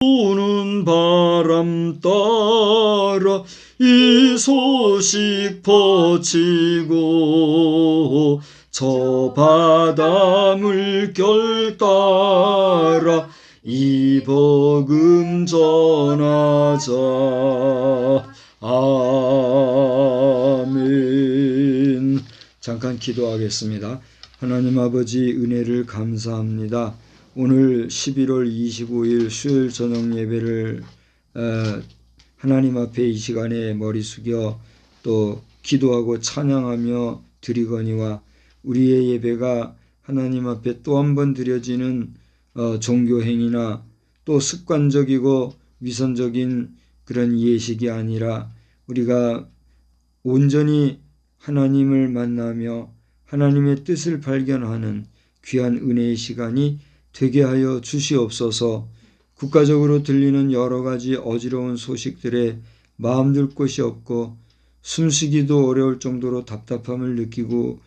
부는 바람 따라 이 소식 퍼지고 저 바다 물결 따라 이 복음 전하자. 아멘. 잠깐 기도하겠습니다. 하나님 아버지, 은혜를 감사합니다. 오늘 11월 25일 수요일 저녁 예배를 하나님 앞에 이 시간에 머리 숙여 또 기도하고 찬양하며 드리거니와 우리의 예배가 하나님 앞에 또 한 번 드려지는 종교행위나 또 습관적이고 위선적인 그런 예식이 아니라 우리가 온전히 하나님을 만나며 하나님의 뜻을 발견하는 귀한 은혜의 시간이 되게 하여 주시옵소서. 국가적으로 들리는 여러 가지 어지러운 소식들에 마음 둘 곳이 없고 숨쉬기도 어려울 정도로 답답함을 느끼고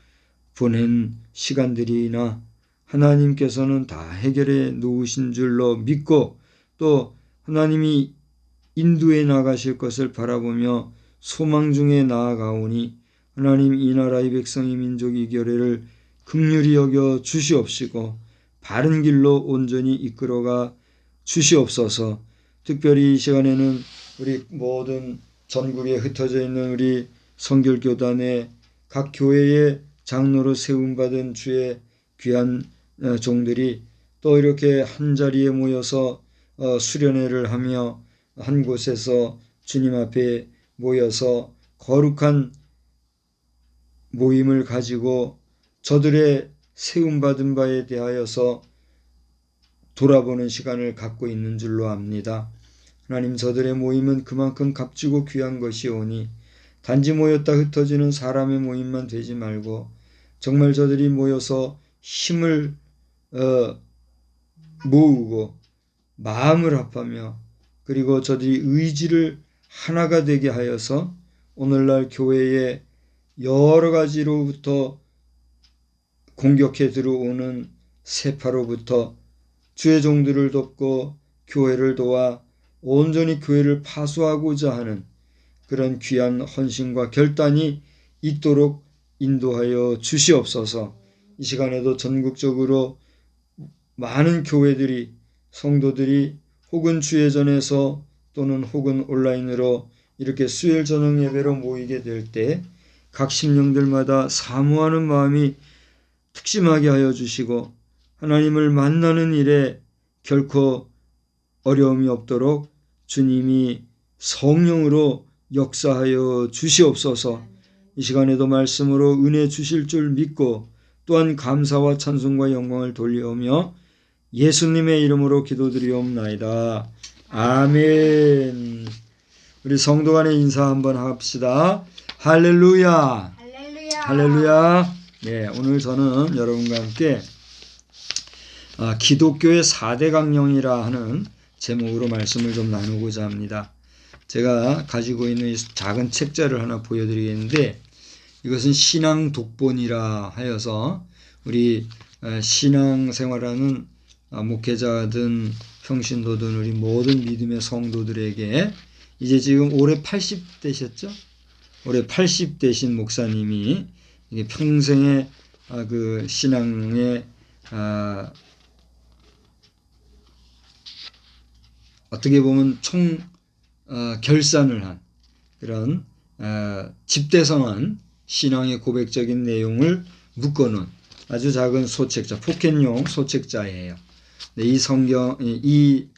보낸 시간들이나 하나님께서는 다 해결해 놓으신 줄로 믿고 또 하나님이 인도해 나가실 것을 바라보며 소망 중에 나아가오니 하나님, 이 나라 이 백성 이 민족 이 교회를 긍휼히 여겨 주시옵시고 바른 길로 온전히 이끌어가 주시옵소서. 특별히 이 시간에는 우리 모든 전국에 흩어져 있는 우리 성결교단의 각 교회의 장로로 세움받은 주의 귀한 종들이 또 이렇게 한자리에 모여서 수련회를 하며 한 곳에서 주님 앞에 모여서 거룩한 모임을 가지고 저들의 세움받은 바에 대하여서 돌아보는 시간을 갖고 있는 줄로 압니다. 하나님, 저들의 모임은 그만큼 값지고 귀한 것이오니 단지 모였다 흩어지는 사람의 모임만 되지 말고 정말 저들이 모여서 힘을 모으고 마음을 합하며 그리고 저들이 의지를 하나가 되게 하여서 오늘날 교회의 여러 가지로부터 공격해 들어오는 세파로부터 주의 종들을 돕고 교회를 도와 온전히 교회를 파수하고자 하는 그런 귀한 헌신과 결단이 있도록 인도하여 주시옵소서. 이 시간에도 전국적으로 많은 교회들이 성도들이 혹은 주예전에서 또는 혹은 온라인으로 이렇게 수요일 저녁 예배로 모이게 될 때 각 심령들마다 사모하는 마음이 특심하게 하여 주시고 하나님을 만나는 일에 결코 어려움이 없도록 주님이 성령으로 역사하여 주시옵소서. 이 시간에도 말씀으로 은혜 주실 줄 믿고 또한 감사와 찬송과 영광을 돌려오며 예수님의 이름으로 기도드리옵나이다. 아멘. 우리 성도 간의 인사 한번 합시다. 할렐루야. 할렐루야. 할렐루야. 네, 오늘 저는 여러분과 함께 기독교의 4대 강령이라 하는 제목으로 말씀을 좀 나누고자 합니다. 제가 가지고 있는 이 작은 책자를 하나 보여드리겠는데 이것은 신앙 독본이라 하여서 우리 신앙생활하는 목회자든 평신도든 우리 모든 믿음의 성도들에게 이제 지금 올해 80 되셨죠? 올해 80 되신 목사님이 이게 평생의 그 신앙의 어떻게 보면 결산을 한 그런 집대성한 신앙의 고백적인 내용을 묶어놓은 아주 작은 소책자, 포켓용 소책자예요. 이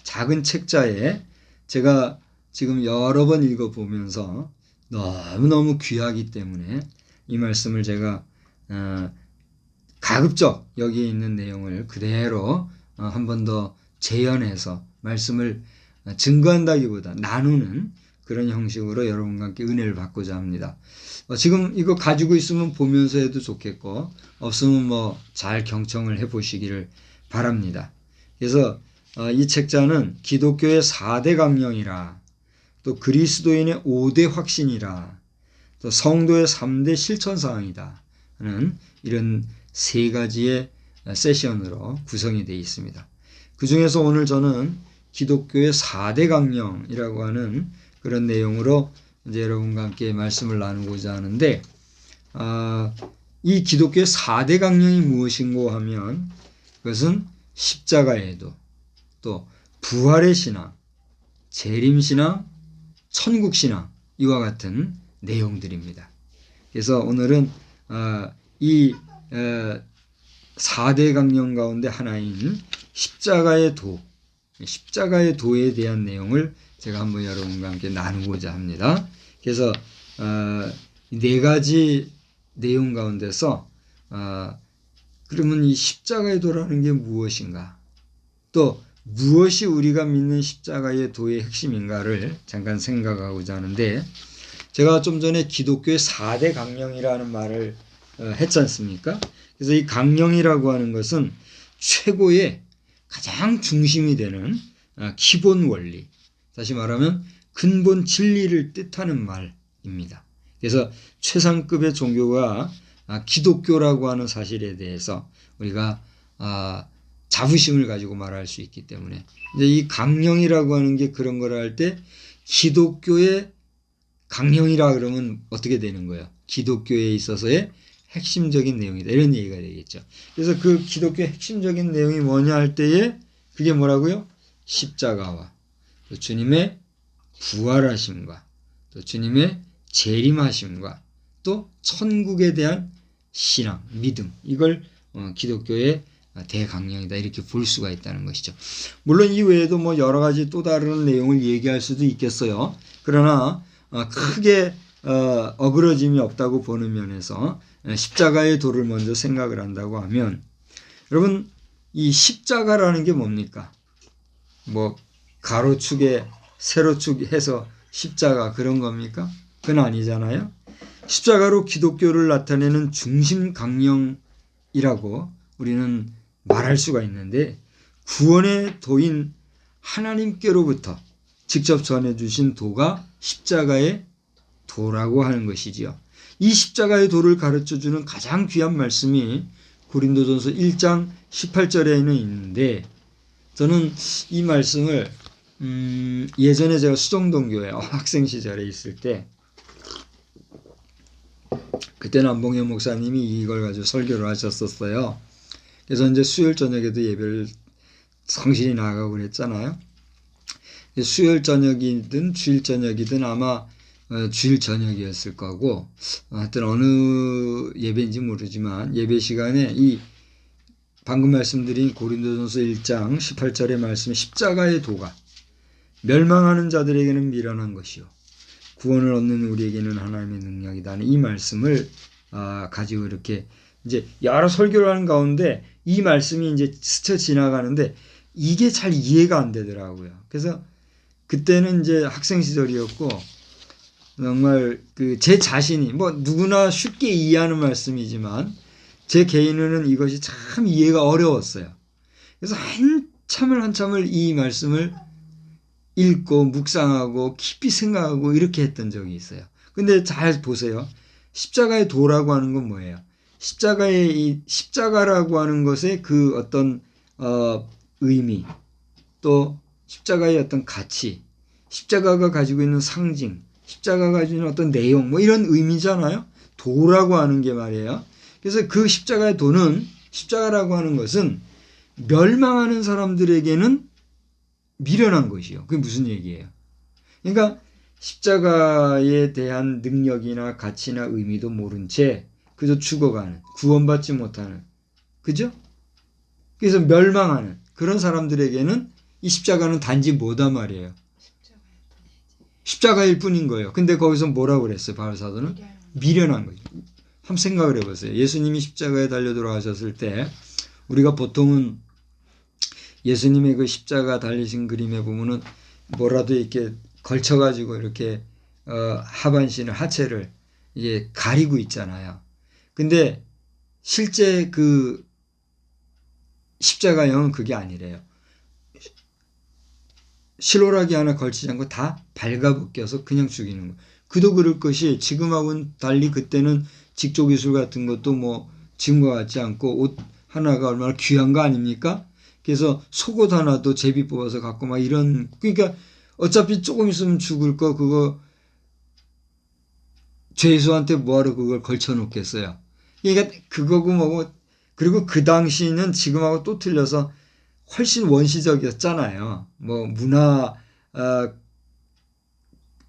작은 책자에 제가 지금 여러 번 읽어보면서 너무너무 귀하기 때문에 이 말씀을 제가 가급적 여기에 있는 내용을 그대로 한 번 더 재현해서 말씀을 증거한다기보다 나누는 그런 형식으로 여러분과 함께 은혜를 받고자 합니다. 지금 이거 가지고 있으면 보면서 해도 좋겠고 없으면 뭐 잘 경청을 해보시기를 바랍니다. 그래서 이 책자는 기독교의 4대 강령이라 또 그리스도인의 5대 확신이라 또 성도의 3대 실천사항이다 하는 이런 세 가지의 세션으로 구성이 되어 있습니다. 그 중에서 오늘 저는 기독교의 4대 강령이라고 하는 그런 내용으로 이제 여러분과 함께 말씀을 나누고자 하는데, 이 기독교의 4대 강령이 무엇인고 하면 그것은 십자가의 도, 또 부활의 신앙, 재림신앙, 천국신앙, 이와 같은 내용들입니다. 그래서 오늘은 이 4대 강령 가운데 하나인 십자가의 도에 대한 내용을 제가 한번 여러분과 함께 나누고자 합니다. 그래서 네 가지 내용 가운데서 그러면 이 십자가의 도라는 게 무엇인가, 또 무엇이 우리가 믿는 십자가의 도의 핵심인가를 잠깐 생각하고자 하는데, 제가 좀 전에 기독교의 4대 강령이라는 말을 했지 않습니까? 그래서 이 강령이라고 하는 것은 최고의 가장 중심이 되는 기본 원리, 다시 말하면 근본 진리를 뜻하는 말입니다. 그래서 최상급의 종교가 기독교라고 하는 사실에 대해서 우리가 자부심을 가지고 말할 수 있기 때문에, 이제 이 강령이라고 하는 게 그런 걸 할 때 기독교의 강령이라 그러면 어떻게 되는 거예요? 기독교에 있어서의 핵심적인 내용이다, 이런 얘기가 되겠죠. 그래서 그 기독교의 핵심적인 내용이 뭐냐 할 때에 그게 뭐라고요? 십자가와 또 주님의 부활하심과 또 주님의 재림하심과 또 천국에 대한 신앙, 믿음, 이걸 기독교의 대강령이다, 이렇게 볼 수가 있다는 것이죠. 물론 이 외에도 뭐 여러 가지 또 다른 내용을 얘기할 수도 있겠어요. 그러나 크게 어그러짐이 없다고 보는 면에서 십자가의 도를 먼저 생각을 한다고 하면, 여러분 이 십자가라는 게 뭡니까? 뭐 가로축에 세로축 해서 십자가 그런 겁니까? 그건 아니잖아요. 십자가로 기독교를 나타내는 중심 강령이라고 우리는 말할 수가 있는데, 구원의 도인 하나님께로부터 직접 전해주신 도가 십자가의 도라고 하는 것이지요. 이 십자가의 도를 가르쳐주는 가장 귀한 말씀이 고린도전서 1장 18절에는 있는데, 저는 이 말씀을 예전에 제가 수정동교회 학생 시절에 있을 때, 그때는 안봉현 목사님이 이걸 가지고 설교를 하셨었어요. 그래서 이제 수요일 저녁에도 예배를 성실히 나가고 그랬잖아요. 수요일 저녁이든 주일 저녁이든 아마 주일 저녁이었을 거고, 하여튼 어느 예배인지 모르지만 예배 시간에 이 방금 말씀드린 고린도전서 1장 18절의 말씀, 십자가의 도가 멸망하는 자들에게는 미련한 것이요 구원을 얻는 우리에게는 하나님의 능력이다, 이 말씀을 가지고 이렇게 이제 여러 설교를 하는 가운데 이 말씀이 이제 스쳐 지나가는데 이게 잘 이해가 안 되더라고요. 그래서 그때는 이제 학생 시절이었고, 정말 제 자신이 뭐 누구나 쉽게 이해하는 말씀이지만 제 개인은 이것이 참 이해가 어려웠어요. 그래서 한참을 이 말씀을 읽고 묵상하고 깊이 생각하고 이렇게 했던 적이 있어요. 근데 잘 보세요. 십자가의 도라고 하는 건 뭐예요? 십자가라고 하는 것의 그 어떤 의미, 또 십자가의 어떤 가치, 십자가가 가지고 있는 상징, 십자가가 가지고 있는 어떤 내용, 뭐 이런 의미잖아요. 도라고 하는 게 말이에요. 그래서 그 십자가의 도는, 십자가라고 하는 것은 멸망하는 사람들에게는 미련한 것이요. 그게 무슨 얘기예요? 그러니까 십자가에 대한 능력이나 가치나 의미도 모른 채 그저 죽어가는, 구원받지 못하는, 그죠? 그래서 멸망하는 그런 사람들에게는 이 십자가는 단지 뭐다 말이에요? 십자가일 뿐인 거예요. 근데 거기서 뭐라고 그랬어요? 바울 사도는? 미련한 거죠. 한번 생각을 해보세요. 예수님이 십자가에 달려 돌아가셨을 때 우리가 보통은 예수님의 그 십자가 달리신 그림에 보면은 뭐라도 이렇게 걸쳐가지고 이렇게 하반신을, 하체를 이게 가리고 있잖아요. 근데 실제 그 십자가형은 그게 아니래요. 실오라기 하나 걸치지 않고 다 발가벗겨서 그냥 죽이는 거예요. 그도 그럴 것이, 지금하고는 달리 그때는 직조기술 같은 것도 뭐 지금과 같지 않고 옷 하나가 얼마나 귀한 거 아닙니까? 그래서 속옷 하나도 제비 뽑아서 갖고 막 이런, 그러니까 어차피 조금 있으면 죽을 거 그거 죄수한테 뭐하러 그걸 걸쳐놓겠어요. 그러니까 그거고 뭐고, 그리고 그 당시는 지금하고 또 틀려서 훨씬 원시적이었잖아요. 뭐 문화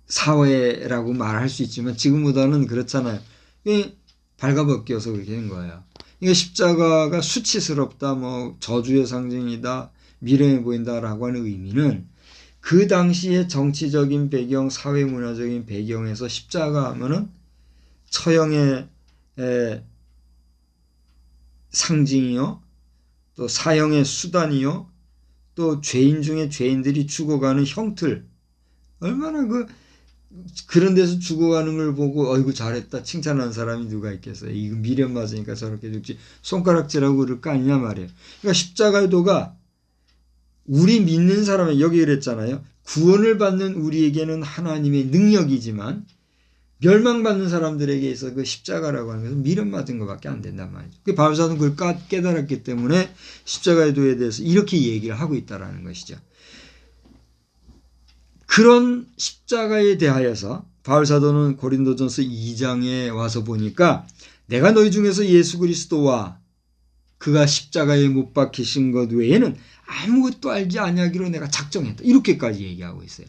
사회라고 말할 수 있지만 지금보다는 그렇잖아요. 발가벗겨서 그렇게 된 거예요. 그러니까 십자가가 수치스럽다, 뭐 저주의 상징이다, 미련해 보인다라고 하는 의미는 그 당시의 정치적인 배경, 사회 문화적인 배경에서 십자가 하면은 처형의 상징이요, 또 사형의 수단이요, 또 죄인 중에 죄인들이 죽어가는 형틀, 얼마나 그런 데서 죽어가는 걸 보고 어이구 잘했다 칭찬하는 사람이 누가 있겠어요. 이거 미련 맞으니까 저렇게 죽지, 손가락질하고 그럴 거 아니냐 말이에요. 그러니까 십자가의 도가 우리 믿는 사람의, 여기 그랬잖아요. 구원을 받는 우리에게는 하나님의 능력이지만 멸망받는 사람들에게 있어 그 십자가라고 하는 것은 미련 맞은 것밖에 안 된단 말이죠. 그 바울사도는 그걸 깨달았기 때문에 십자가의 도에 대해서 이렇게 얘기를 하고 있다는 것이죠. 그런 십자가에 대하여서 바울사도는 고린도전서 2장에 와서 보니까 내가 너희 중에서 예수 그리스도와 그가 십자가에 못 박히신 것 외에는 아무것도 알지 아니하기로 내가 작정했다, 이렇게까지 얘기하고 있어요.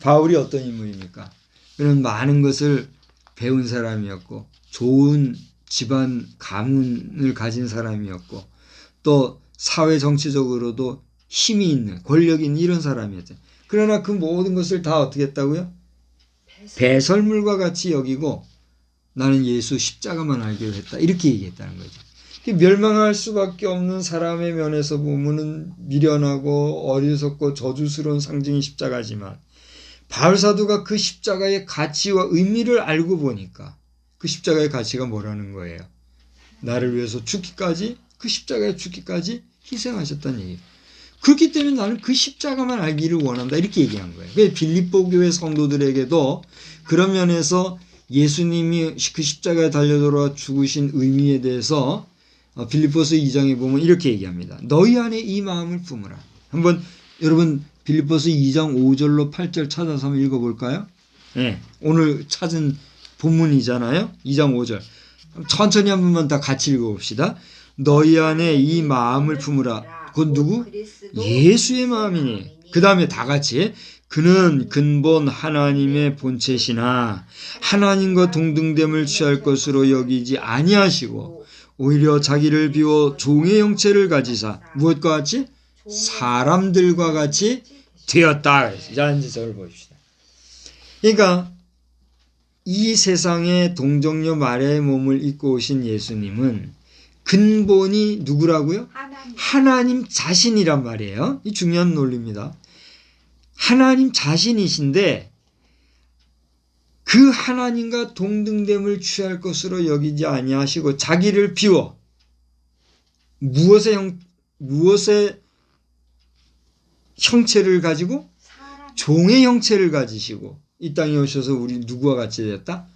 바울이 어떤 인물입니까? 그는 많은 것을 배운 사람이었고 좋은 집안 가문을 가진 사람이었고 또 사회 정치적으로도 힘이 있는, 권력이 있는 이런 사람이었죠. 그러나 그 모든 것을 다 어떻게 했다고요? 배설물과 같이 여기고 나는 예수 십자가만 알기로 했다, 이렇게 얘기했다는 거죠. 멸망할 수밖에 없는 사람의 면에서 보면은 미련하고 어리석고 저주스러운 상징이 십자가지만 바울사도가 그 십자가의 가치와 의미를 알고 보니까 그 십자가의 가치가 뭐라는 거예요? 나를 위해서 죽기까지, 그 십자가에 죽기까지 희생하셨다는 얘기예요. 그렇기 때문에 나는 그 십자가만 알기를 원한다, 이렇게 얘기한 거예요. 그래서 빌립보 교회 성도들에게도 그런 면에서 예수님이 그 십자가에 달려 돌아와 죽으신 의미에 대해서 빌립보서 2장에 보면 이렇게 얘기합니다. 너희 안에 이 마음을 품으라. 한번 여러분 빌립보서 2장 5절로 8절 찾아서 한번 읽어볼까요? 네, 오늘 찾은 본문이잖아요. 2장 5절. 천천히 한 번만 다 같이 읽어봅시다. 너희 안에 이 마음을 품으라. 그건 누구? 예수의 마음이니. 그 다음에 다 같이 그는 근본 하나님의 본체시나 하나님과 동등됨을 취할 것으로 여기지 아니하시고 오히려 자기를 비워 종의 형체를 가지사 무엇과 같이? 사람들과 같이 되었다. 자, 이제 저를 보십시다. 그러니까 이 세상의 동정녀 마리아의 몸을 입고 오신 예수님은 근본이 누구라고요? 하나님 자신이란 말이에요. 이 중요한 논리입니다. 하나님 자신이신데 그 하나님과 동등됨을 취할 것으로 여기지 아니하시고 자기를 비워 무엇의 형체를 가지고? 종의 형체를 가지시고 이 땅에 오셔서 우리 누구와 같이 되었다?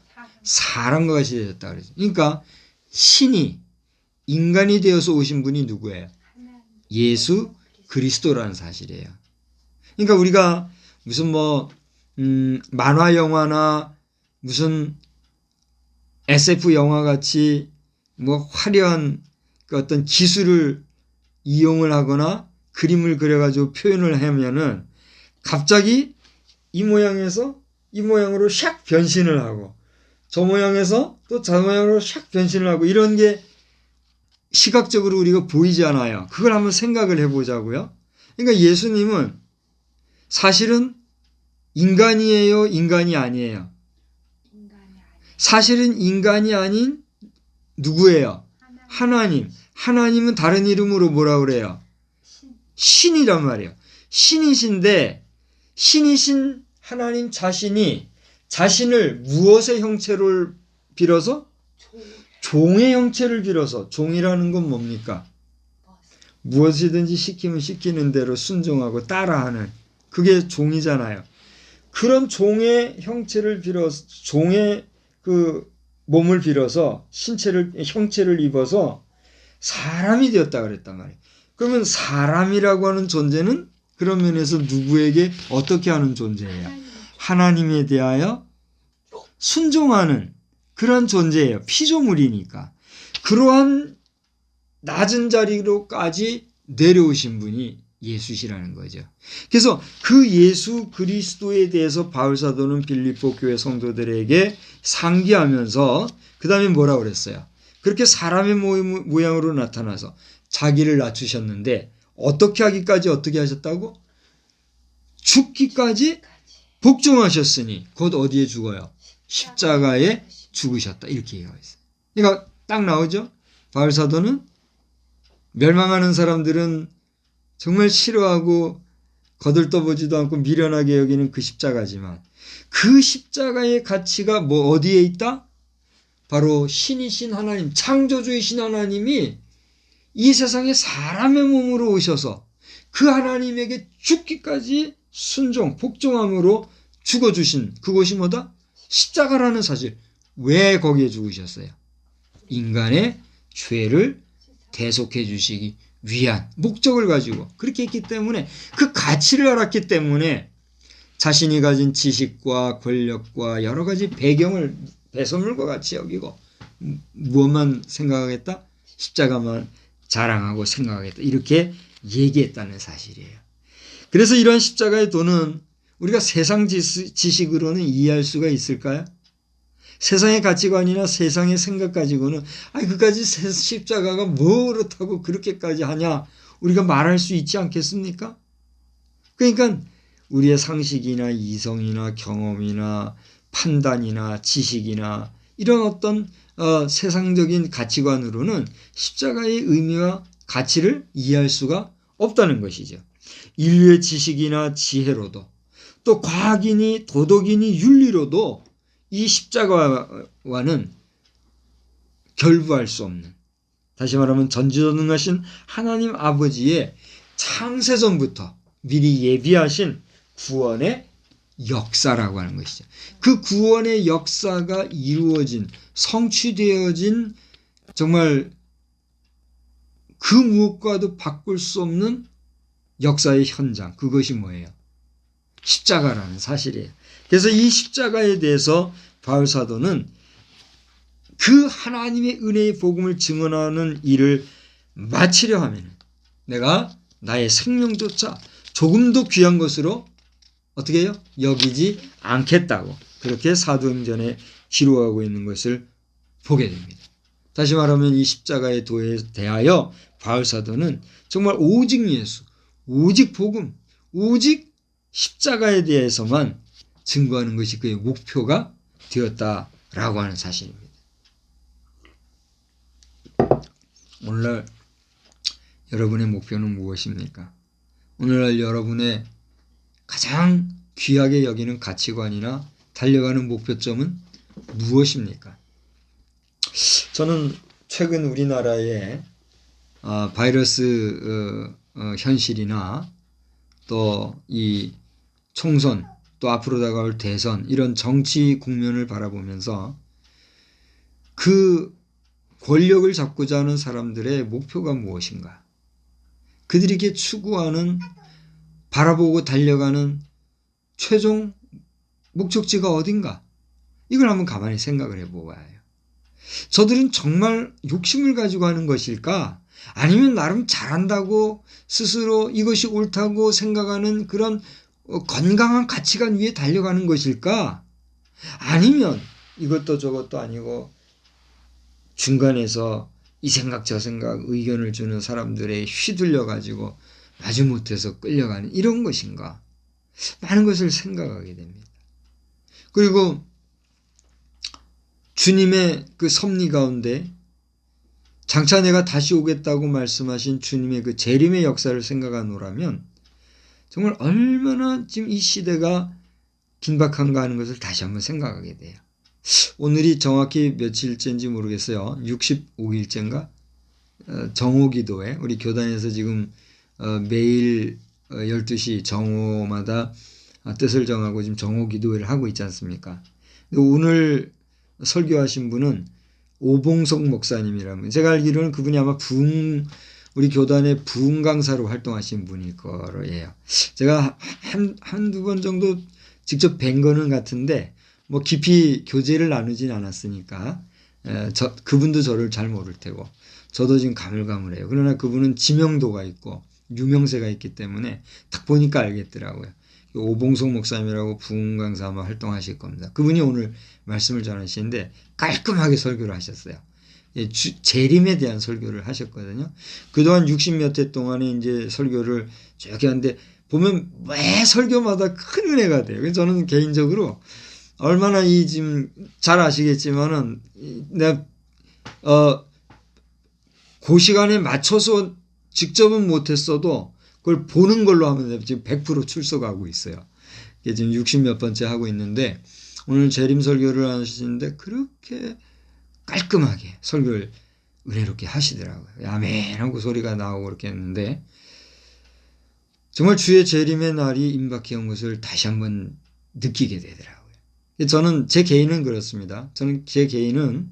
사람과 같이 되었다 그러죠. 그러니까 신이 인간이 되어서 오신 분이 누구예요? 예수 그리스도라는 사실이에요. 그러니까 우리가 무슨 만화 영화나 무슨 SF 영화 같이 화려한 그 어떤 기술을 이용을 하거나 그림을 그려가지고 표현을 하면은 갑자기 이 모양에서 이 모양으로 샥 변신을 하고 저 모양에서 또 저 모양으로 샥 변신을 하고 이런 게 시각적으로 우리가 보이지 않아요. 그걸 한번 생각을 해보자고요. 그러니까 예수님은 사실은 인간이에요? 인간이 아니에요? 사실은 인간이 아닌 누구예요? 하나님. 하나님은 다른 이름으로 뭐라 그래요? 신이란 말이에요. 신이신데 신이신 하나님 자신이 자신을 무엇의 형체를 빌어서? 종의 형체를 빌어서. 종이라는 건 뭡니까? 무엇이든지 시키면 시키는 대로 순종하고 따라하는, 그게 종이잖아요. 그런 종의 형체를 빌어서, 종의 그 몸을 빌어서 형체를 입어서 사람이 되었다 그랬단 말이에요. 그러면 사람이라고 하는 존재는 그런 면에서 누구에게 어떻게 하는 존재예요? 하나님에 대하여 순종하는 그런 존재예요. 피조물이니까. 그러한 낮은 자리로까지 내려오신 분이 예수시라는 거죠. 그래서 그 예수 그리스도에 대해서 바울 사도는 빌립보 교회 성도들에게 상기하면서 그 다음에 뭐라고 그랬어요? 그렇게 사람의 모양으로 나타나서 자기를 낮추셨는데 어떻게 하기까지 어떻게 하셨다고? 죽기까지 복종하셨으니 곧 어디에 죽어요? 십자가에 죽으셨다. 이렇게 얘기하고 있어요. 그러니까 딱 나오죠? 바울 사도는 멸망하는 사람들은 정말 싫어하고 거들떠보지도 않고 미련하게 여기는 그 십자가지만 그 십자가의 가치가 뭐 어디에 있다? 바로 신이신 하나님, 창조주이신 하나님이 이 세상에 사람의 몸으로 오셔서 그 하나님에게 죽기까지 순종, 복종함으로 죽어주신 그곳이 뭐다? 십자가라는 사실. 왜 거기에 죽으셨어요? 인간의 죄를 대속해 주시기 위한 목적을 가지고 그렇게 했기 때문에 그 가치를 알았기 때문에 자신이 가진 지식과 권력과 여러 가지 배경을 배설물과 같이 여기고 무엇만 생각하겠다? 십자가만 자랑하고 생각하겠다. 이렇게 얘기했다는 사실이에요. 그래서 이런 십자가의 도는 우리가 세상 지식으로는 이해할 수가 있을까요? 세상의 가치관이나 세상의 생각 가지고는 그까지 십자가가 뭐 그렇다고 그렇게까지 하냐 우리가 말할 수 있지 않겠습니까? 그러니까 우리의 상식이나 이성이나 경험이나 판단이나 지식이나 이런 어떤 세상적인 가치관으로는 십자가의 의미와 가치를 이해할 수가 없다는 것이죠. 인류의 지식이나 지혜로도 또 과학이니 도덕이니 윤리로도 이 십자가와는 결부할 수 없는, 다시 말하면 전지전능하신 하나님 아버지의 창세전부터 미리 예비하신 구원의 역사라고 하는 것이죠. 그 구원의 역사가 이루어진, 성취되어진 정말 그 무엇과도 바꿀 수 없는 역사의 현장, 그것이 뭐예요? 십자가라는 사실이에요. 그래서 이 십자가에 대해서 바울 사도는 그 하나님의 은혜의 복음을 증언하는 일을 마치려 하면 내가 나의 생명조차 조금도 귀한 것으로 어떻게 해요? 여기지 않겠다고 그렇게 사도행전에 기록하고 있는 것을 보게 됩니다. 다시 말하면 이 십자가의 도에 대하여 바울 사도는 정말 오직 예수, 오직 복음, 오직 십자가에 대해서만 증거하는 것이 그의 목표가 되었다라고 하는 사실입니다. 오늘날 여러분의 목표는 무엇입니까? 오늘날 여러분의 가장 귀하게 여기는 가치관이나 달려가는 목표점은 무엇입니까? 저는 최근 우리나라의 바이러스 현실이나 또 이 총선 또 앞으로 다가올 대선 이런 정치 국면을 바라보면서 그 권력을 잡고자 하는 사람들의 목표가 무엇인가? 그들에게 추구하는 바라보고 달려가는 최종 목적지가 어딘가? 이걸 한번 가만히 생각을 해보아야 해요. 저들은 정말 욕심을 가지고 하는 것일까? 아니면 나름 잘한다고 스스로 이것이 옳다고 생각하는 그런 건강한 가치관 위에 달려가는 것일까? 아니면 이것도 저것도 아니고 중간에서 이 생각 저 생각 의견을 주는 사람들에 휘둘려 가지고 마지못해서 끌려가는 이런 것인가? 많은 것을 생각하게 됩니다. 그리고 주님의 그 섭리 가운데 장차 내가 다시 오겠다고 말씀하신 주님의 그 재림의 역사를 생각하노라면 정말 얼마나 지금 이 시대가 긴박한가 하는 것을 다시 한번 생각하게 돼요. 오늘이 정확히 며칠째인지 모르겠어요. 65일째인가? 정오기도회 우리 교단에서 지금 매일 12시 정오마다 뜻을 정하고 지금 정오기도회를 하고 있지 않습니까? 오늘 설교하신 분은 오봉석 목사님이라면 제가 알기로는 그분이 아마 우리 교단의 부흥 강사로 활동하신 분일 거예요. 제가 한두 번 정도 직접 뵌 거는 같은데 뭐 깊이 교제를 나누진 않았으니까 그분도 저를 잘 모를 테고 저도 지금 가물가물해요. 그러나 그분은 지명도가 있고 유명세가 있기 때문에 딱 보니까 알겠더라고요. 오봉석 목사님이라고 부흥 강사 아마 활동하실 겁니다. 그분이 오늘 말씀을 전하시는데 깔끔하게 설교를 하셨어요. 재림에 대한 설교를 하셨거든요. 그동안 60몇 회 동안에 이제 설교를 쭉 하는데 보면 매 설교마다 큰 은혜가 돼요. 그래서 저는 개인적으로 얼마나 지금 잘 아시겠지만은 내가 그 시간에 맞춰서 직접은 못했어도 그걸 보는 걸로 하면 지금 100% 출석하고 있어요. 이게 지금 60몇 번째 하고 있는데 오늘 재림 설교를 하시는데 그렇게 깔끔하게 설교를 은혜롭게 하시더라고요. 아멘 하고 소리가 나오고 그렇게 했는데 정말 주의 재림의 날이 임박해 온 것을 다시 한번 느끼게 되더라고요. 저는 제 개인은 그렇습니다. 저는 제 개인은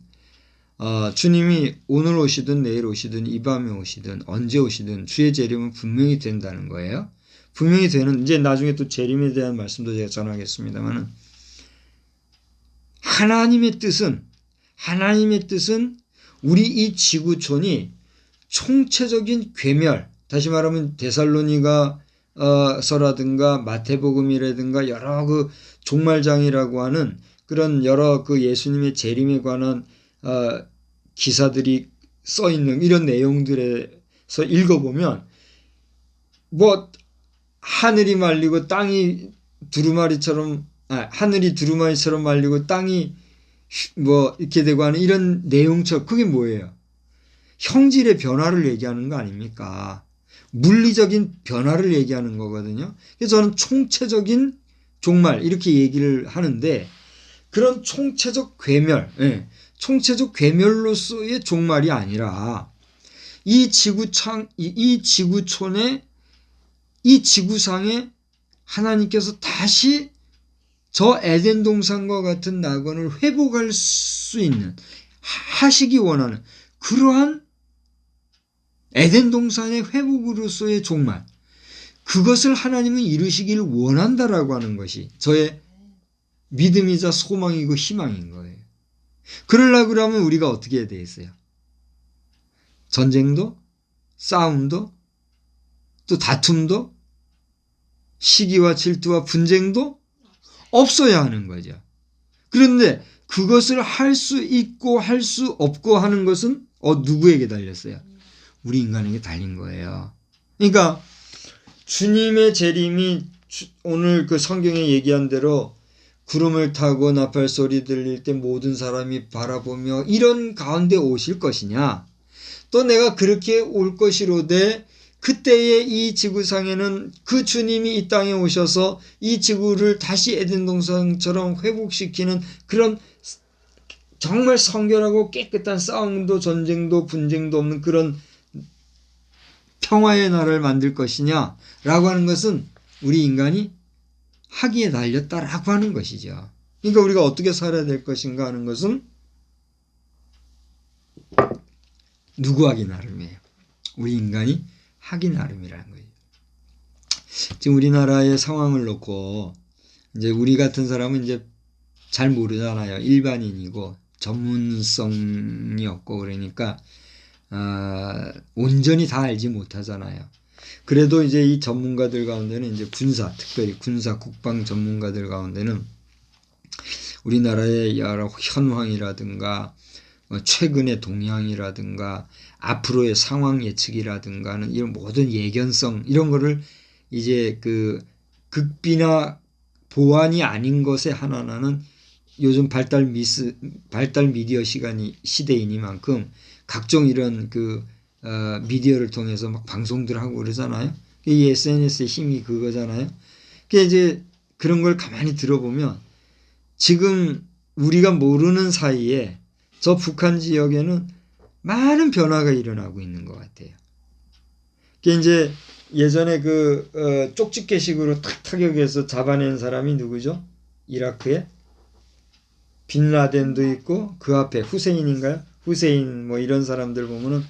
주님이 오늘 오시든 내일 오시든 이 밤에 오시든 언제 오시든 주의 재림은 분명히 된다는 거예요. 분명히 되는 이제 나중에 또 재림에 대한 말씀도 제가 전하겠습니다만은 하나님의 뜻은 우리 이 지구촌이 총체적인 괴멸, 다시 말하면 데살로니가 서라든가 마태복음이라든가 여러 그 종말장이라고 하는 그런 여러 그 예수님의 재림에 관한 기사들이 써 있는 이런 내용들에서 읽어보면 뭐 하늘이 말리고 땅이 하늘이 두루마리처럼 말리고 땅이 뭐 이렇게 되고 하는 이런 내용처럼 그게 뭐예요? 형질의 변화를 얘기하는 거 아닙니까? 물리적인 변화를 얘기하는 거거든요. 그래서 저는 총체적인 종말 이렇게 얘기를 하는데 그런 총체적 괴멸로서의 종말이 아니라 이 지구촌에 이 지구상에 하나님께서 다시 저 에덴 동산과 같은 낙원을 회복할 수 있는 하시기 원하는 그러한 에덴 동산의 회복으로서의 종말 그것을 하나님은 이루시기를 원한다라고 하는 것이 저의 믿음이자 소망이고 희망인 거예요. 그러려고 그러면 우리가 어떻게 해야 되겠어요? 전쟁도 싸움도 또 다툼도 시기와 질투와 분쟁도 없어야 하는 거죠. 그런데 그것을 할 수 있고 할 수 없고 하는 것은 누구에게 달렸어요? 우리 인간에게 달린 거예요. 그러니까 주님의 재림이 오늘 그 성경에 얘기한 대로 구름을 타고 나팔 소리 들릴 때 모든 사람이 바라보며 이런 가운데 오실 것이냐? 또 내가 그렇게 올 것이로되 그때의 이 지구상에는 그 주님이 이 땅에 오셔서 이 지구를 다시 에덴 동산처럼 회복시키는 그런 정말 성결하고 깨끗한 싸움도 전쟁도 분쟁도 없는 그런 평화의 나라를 만들 것이냐라고 하는 것은 우리 인간이 하기에 달렸다라고 하는 것이죠. 그러니까 우리가 어떻게 살아야 될 것인가 하는 것은 누구 하기 나름이에요. 우리 인간이 하기 나름이라는 거예요. 지금 우리나라의 상황을 놓고 이제 우리 같은 사람은 이제 잘 모르잖아요. 일반인이고 전문성이 없고 그러니까 온전히 다 알지 못하잖아요. 그래도 이제 이 전문가들 가운데는 이제 특별히 군사 국방 전문가들 가운데는 우리나라의 여러 현황이라든가 최근의 동향이라든가 앞으로의 상황 예측이라든가는 이런 모든 예견성 이런 거를 이제 그 극비나 보완이 아닌 것의 하나는 요즘 발달 미디어 시대이니만큼 각종 이런 미디어를 통해서 막 방송들 하고 그러잖아요. 이 SNS의 힘이 그거잖아요. 그게 이제 그런 걸 가만히 들어보면 지금 우리가 모르는 사이에 저 북한 지역에는 많은 변화가 일어나고 있는 것 같아요. 그게 이제 예전에 쪽집게식으로 탁 타격해서 잡아낸 사람이 누구죠? 이라크에 빈라덴도 있고 그 앞에 후세인인가요? 후세인 뭐 이런 사람들 보면은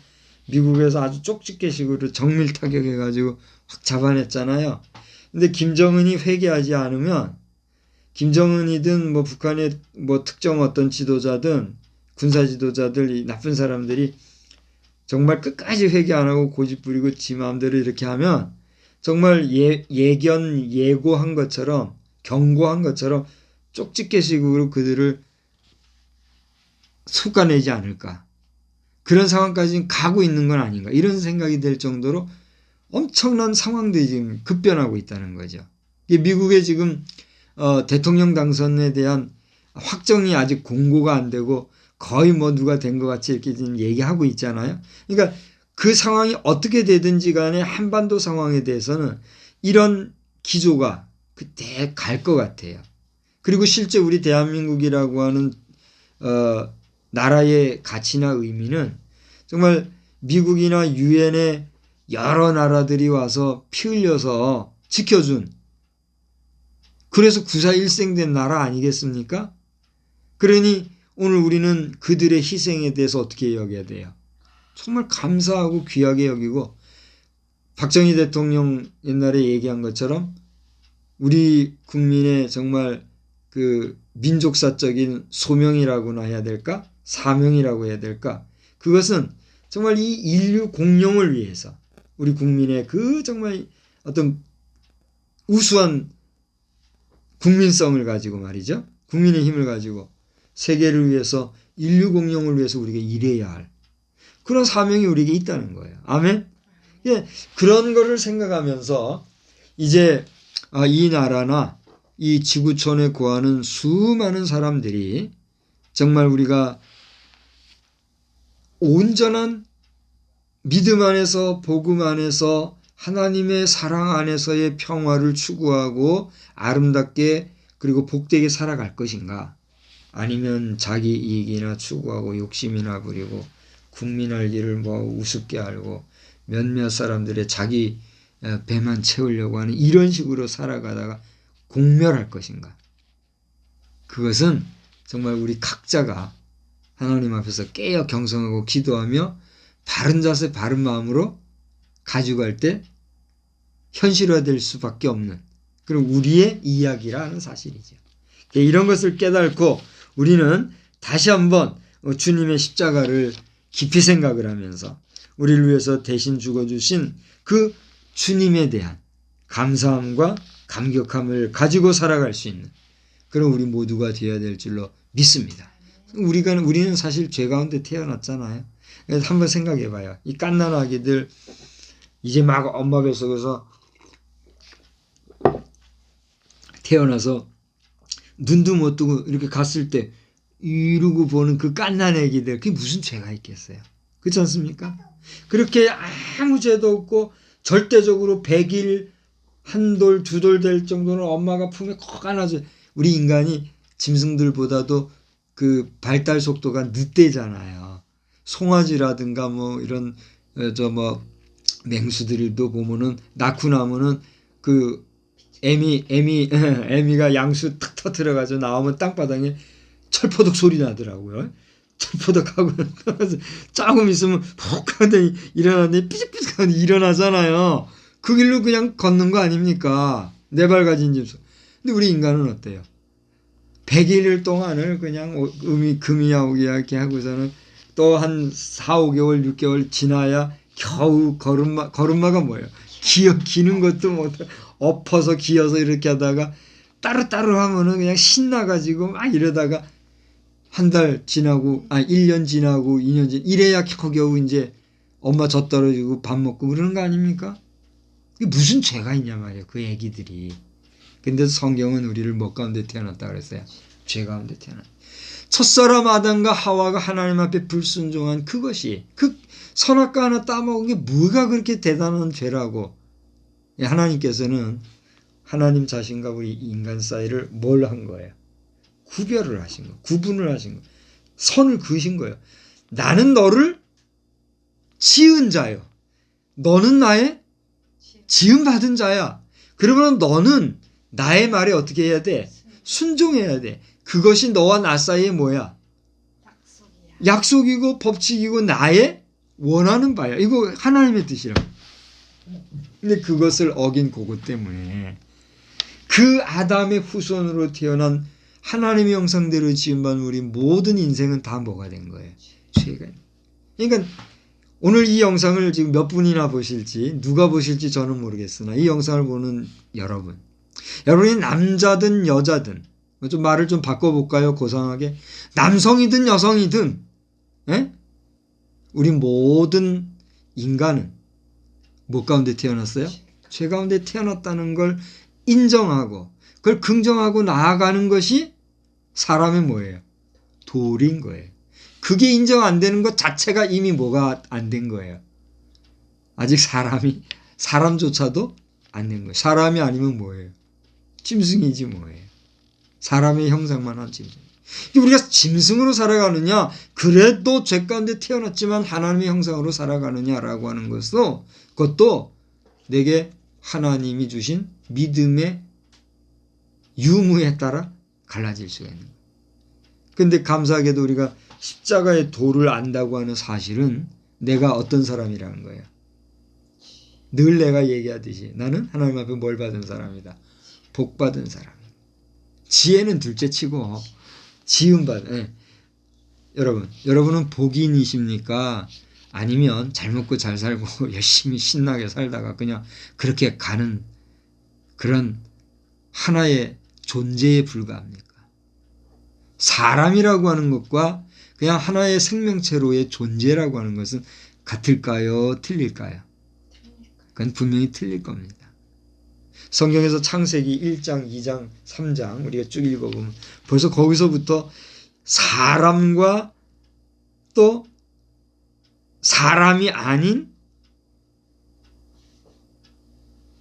미국에서 아주 쪽집게식으로 정밀 타격해가지고 확 잡아냈잖아요. 근데 김정은이 회개하지 않으면 김정은이든 뭐 북한의 뭐 특정 어떤 지도자든 군사 지도자들 이 나쁜 사람들이 정말 끝까지 회개 안 하고 고집 부리고 지 마음대로 이렇게 하면 정말 예고한 것처럼 경고한 것처럼 쪽집게식으로 그들을 솎아내지 않을까. 그런 상황까지 가고 있는 건 아닌가. 이런 생각이 들 정도로 엄청난 상황들이 지금 급변하고 있다는 거죠. 미국의 지금 대통령 당선에 대한 확정이 아직 공고가 안 되고 거의 뭐 누가 된 것 같이 이렇게 지금 얘기하고 있잖아요. 그러니까 그 상황이 어떻게 되든지 간에 한반도 상황에 대해서는 이런 기조가 그때 갈 것 같아요. 그리고 실제 우리 대한민국이라고 하는 나라의 가치나 의미는 정말 미국이나 유엔의 여러 나라들이 와서 피 흘려서 지켜준, 그래서 9.4일생된 나라 아니겠습니까? 그러니 오늘 우리는 그들의 희생에 대해서 어떻게 여겨야 돼요? 정말 감사하고 귀하게 여기고, 박정희 대통령 옛날에 얘기한 것처럼 우리 국민의 정말 그 민족사적인 소명이라고나 해야 될까? 사명이라고 해야 될까? 그것은 정말 이 인류 공룡을 위해서 우리 국민의 그 정말 어떤 우수한 국민성을 가지고 말이죠. 국민의 힘을 가지고 세계를 위해서 인류 공룡을 위해서 우리가 일해야 할 그런 사명이 우리에게 있다는 거예요. 아멘. 예, 그런 거를 생각하면서 이제 이 나라나 이 지구촌에 거하는 수많은 사람들이 정말 우리가 온전한 믿음 안에서 복음 안에서 하나님의 사랑 안에서의 평화를 추구하고 아름답게 그리고 복되게 살아갈 것인가, 아니면 자기 이익이나 추구하고 욕심이나 부리고 국민 알기를 뭐 우습게 알고 몇몇 사람들의 자기 배만 채우려고 하는 이런 식으로 살아가다가 공멸할 것인가. 그것은 정말 우리 각자가 하나님 앞에서 깨어 경성하고 기도하며 바른 자세 바른 마음으로 가져갈 때 현실화될 수밖에 없는 그런 우리의 이야기라는 사실이죠. 이런 것을 깨닫고 우리는 다시 한번 주님의 십자가를 깊이 생각을 하면서 우리를 위해서 대신 죽어주신 그 주님에 대한 감사함과 감격함을 가지고 살아갈 수 있는 그런 우리 모두가 되어야 될 줄로 믿습니다. 우리는 사실 죄 가운데 태어났잖아요. 그래서 한번 생각해 봐요. 이 갓난 아기들 이제 막 엄마 뱃속에서 태어나서 눈도 못 뜨고 이렇게 갔을 때 이러고 보는 그 갓난 아기들, 그게 무슨 죄가 있겠어요? 그렇지 않습니까? 그렇게 아무 죄도 없고 절대적으로 100일 한 돌 두 돌 될 정도는 엄마가 품에 콕 안아줘. 우리 인간이 짐승들보다도 그 발달 속도가 늦대잖아요. 송아지라든가 뭐 이런 맹수들도 보면은 낳고 나면은 그 애미가 양수 탁 터뜨려가지고 나오면 땅바닥에 철포덕 소리 나더라고요. 철포덕하고 조금 있으면 푹 하더니 일어나는데 삐죽삐죽 하더니 일어나잖아요. 그 길로 그냥 걷는 거 아닙니까? 네 발 가진 짐승. 근데 우리 인간은 어때요? 100일 동안을 그냥 금이야오기야 이렇게 하고서는 또 한 4, 5개월, 6개월 지나야 겨우 걸음마가 뭐예요? 기는 것도 못해. 엎어서 기어서 이렇게 하다가 따로따로 하면은 그냥 신나가지고 막 이러다가 한 달 지나고, 1년 지나고, 2년 지나고, 이래야 겨우 이제 엄마 젖 떨어지고 밥 먹고 그러는 거 아닙니까? 이게 무슨 죄가 있냐 말이에요, 그 애기들이. 근데 성경은 우리를 뭐 가운데 태어났다 그랬어요? 죄 가운데 태어났다. 첫사람 아담과 하와가 하나님 앞에 불순종한 그것이, 그 선악과 하나 따먹은 게 뭐가 그렇게 대단한 죄라고. 하나님께서는 하나님 자신과 우리 인간 사이를 뭘 한 거예요? 구별을 하신 거, 구분을 하신 거, 선을 그으신 거예요. 나는 너를 지은 자요. 너는 나의 지음 받은 자야. 그러면 너는 나의 말에 어떻게 해야 돼? 순종해야 돼. 그것이 너와 나 사이에 뭐야? 약속이고 법칙이고 나의 원하는 바야. 이거 하나님의 뜻이라고. 근데 그것을 어긴 그것 때문에 그 아담의 후손으로 태어난 하나님의 형상대로 지음받은 우리 모든 인생은 다 뭐가 된 거예요? 죄가. 그러니까 오늘 이 영상을 지금 몇 분이나 보실지 누가 보실지 저는 모르겠으나 이 영상을 보는 여러분이 남자든 여자든 좀 말을 좀 바꿔볼까요? 고상하게 남성이든 여성이든 우리 모든 인간은 뭐 가운데 태어났어요? 죄 가운데 태어났다는 걸 인정하고 그걸 긍정하고 나아가는 것이 사람의 뭐예요? 도리인 거예요. 그게 인정 안 되는 것 자체가 이미 뭐가 안 된 거예요. 아직 사람조차도 안 된 거예요. 사람이 아니면 뭐예요? 짐승이지 뭐예요. 사람의 형상만 한 짐승. 우리가 짐승으로 살아가느냐, 그래도 죄 가운데 태어났지만 하나님의 형상으로 살아가느냐라고 하는 것도 그것도 내게 하나님이 주신 믿음의 유무에 따라 갈라질 수가 있는 거예요. 근데 감사하게도 우리가 십자가의 도를 안다고 하는 사실은 내가 어떤 사람이라는 거예요. 늘 내가 얘기하듯이 나는 하나님 앞에 뭘 받은 사람이다. 복 받은 사람. 지혜는 둘째치고 지음받은. 여러분은 복인이십니까? 아니면 잘 먹고 잘 살고 열심히 신나게 살다가 그냥 그렇게 가는 그런 하나의 존재에 불과합니까? 사람이라고 하는 것과 그냥 하나의 생명체로의 존재라고 하는 것은 같을까요? 틀릴까요? 그건 분명히 틀릴 겁니다. 성경에서 창세기 1장, 2장, 3장 우리가 쭉 읽어보면 벌써 거기서부터 사람과 또 사람이 아닌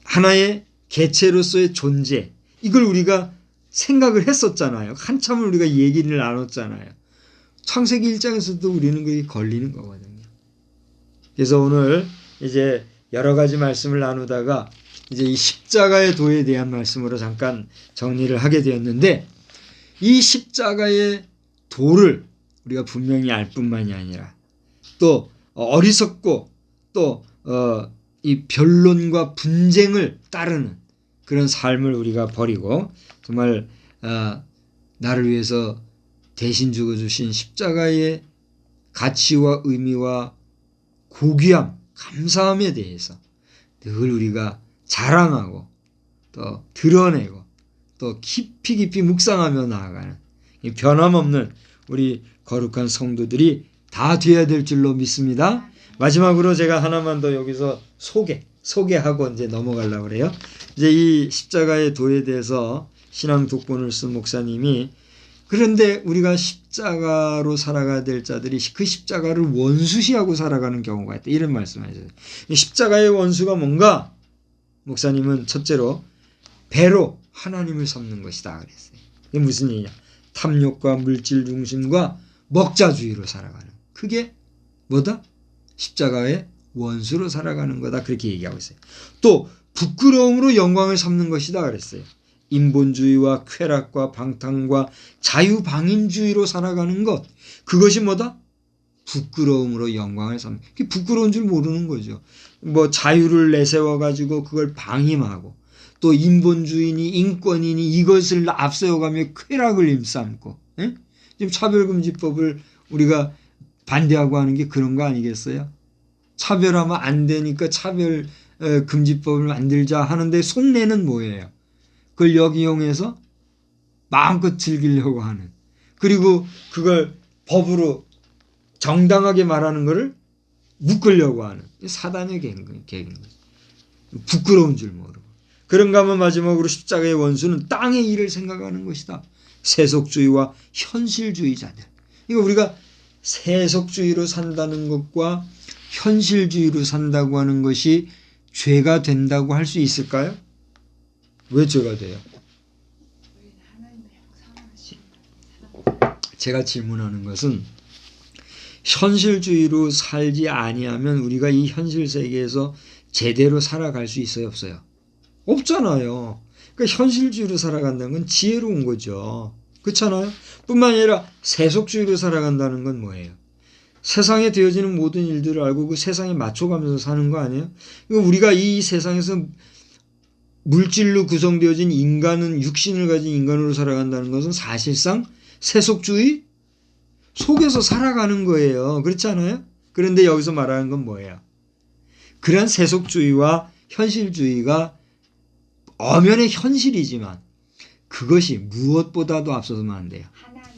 하나의 개체로서의 존재, 이걸 우리가 생각을 했었잖아요. 한참을 우리가 얘기를 나눴잖아요. 창세기 1장에서도 우리는 그게 걸리는 거거든요. 그래서 오늘 이제 여러 가지 말씀을 나누다가 이제 이 십자가의 도에 대한 말씀으로 잠깐 정리를 하게 되었는데, 이 십자가의 도를 우리가 분명히 알 뿐만이 아니라 또 어리석고 또 이 변론과 분쟁을 따르는 그런 삶을 우리가 버리고 정말 나를 위해서 대신 죽어주신 십자가의 가치와 의미와 고귀함, 감사함에 대해서 늘 우리가 자랑하고 또 드러내고 또 깊이 묵상하며 나아가는 이 변함없는 우리 거룩한 성도들이 다 되어야 될 줄로 믿습니다. 마지막으로 제가 하나만 더 여기서 소개하고 이제 넘어가려고 그래요. 이제 이 십자가의 도에 대해서 신앙 독본을 쓴 목사님이, 그런데 우리가 십자가로 살아가야 될 자들이 그 십자가를 원수시하고 살아가는 경우가 있다, 이런 말씀을 하셨어요. 십자가의 원수가 뭔가? 목사님은 첫째로 배로 하나님을 섬는 것이다 그랬어요. 이게 무슨 얘기냐? 탐욕과 물질 중심과 먹자주의로 살아가는, 그게 뭐다? 십자가의 원수로 살아가는 거다, 그렇게 얘기하고 있어요. 또 부끄러움으로 영광을 삼는 것이다 그랬어요. 인본주의와 쾌락과 방탕과 자유방임주의로 살아가는 것, 그것이 뭐다? 부끄러움으로 영광을 삼는. 그게 부끄러운 줄 모르는 거죠. 뭐 자유를 내세워가지고 그걸 방임하고 또 인본주의니 인권이니 이것을 앞세워가며 쾌락을 일삼고, 지금 차별금지법을 우리가 반대하고 하는 게 그런 거 아니겠어요? 차별하면 안 되니까 차별금지법을 만들자 하는데 속내는 뭐예요? 그걸 역이용해서 마음껏 즐기려고 하는, 그리고 그걸 법으로 정당하게 말하는 것을 묶으려고 하는 사단의 계획인 거죠. 부끄러운 줄 모르고. 그런가 하면 마지막으로 십자가의 원수는 땅의 일을 생각하는 것이다. 세속주의와 현실주의자들. 이거 우리가 세속주의로 산다는 것과 현실주의로 산다고 하는 것이 죄가 된다고 할 수 있을까요? 왜 죄가 돼요? 제가 질문하는 것은 현실주의로 살지 아니하면 우리가 이 현실 세계에서 제대로 살아갈 수 있어요, 없어요? 없잖아요. 그러니까 현실주의로 살아간다는 건 지혜로운 거죠. 그렇잖아요? 뿐만 아니라 세속주의로 살아간다는 건 뭐예요? 세상에 되어지는 모든 일들을 알고 그 세상에 맞춰가면서 사는 거 아니에요? 이거 우리가 이 세상에서 물질로 구성되어진 인간은 육신을 가진 인간으로 살아간다는 것은 사실상 세속주의 속에서 살아가는 거예요. 그렇지 않아요? 그런데 여기서 말하는 건 뭐예요? 그런 세속주의와 현실주의가 엄연의 현실이지만 그것이 무엇보다도 앞서서면 안 돼요.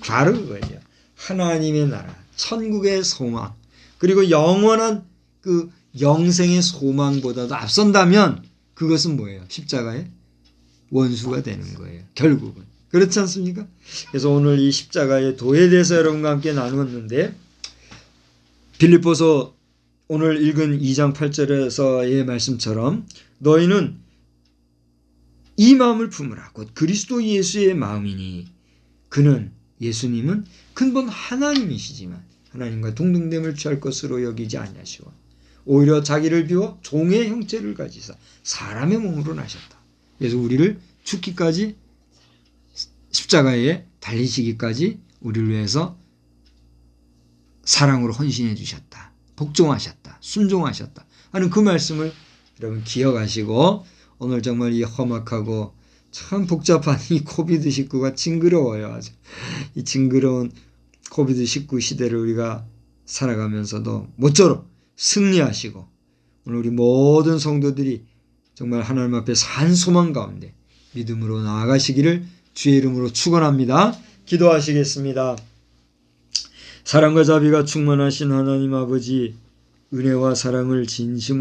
바로 그거죠. 하나님의 나라, 천국의 소망, 그리고 영원한 그 영생의 소망보다도 앞선다면 그것은 뭐예요? 십자가의 원수가 되는 거예요. 결국은. 그렇지 않습니까? 그래서 오늘 이 십자가의 도에 대해서 여러분과 함께 나누었는데 빌립보서 오늘 읽은 2장 8절에서의 말씀처럼 너희는 이 마음을 품으라. 곧 그리스도 예수의 마음이니 그는 예수님은 근본 하나님이시지만 하나님과 동등됨을 취할 것으로 여기지 아니하시고 오히려 자기를 비워 종의 형체를 가지사 사람의 몸으로 나셨다. 그래서 우리를 죽기까지 십자가에 달리시기까지 우리를 위해서 사랑으로 헌신해 주셨다. 복종하셨다. 순종하셨다. 하는 그 말씀을 여러분 기억하시고 오늘 정말 이 험악하고 참 복잡한 이 코비드19가 징그러워요. 아주. 이 징그러운 코비드19 시대를 우리가 살아가면서도 모쪼록 승리하시고 오늘 우리 모든 성도들이 정말 하나님 앞에 산 소망 가운데 믿음으로 나아가시기를 주의 이름으로 축원합니다. 기도하시겠습니다. 사랑과 자비가 충만하신 하나님 아버지 은혜와 사랑을 진심으로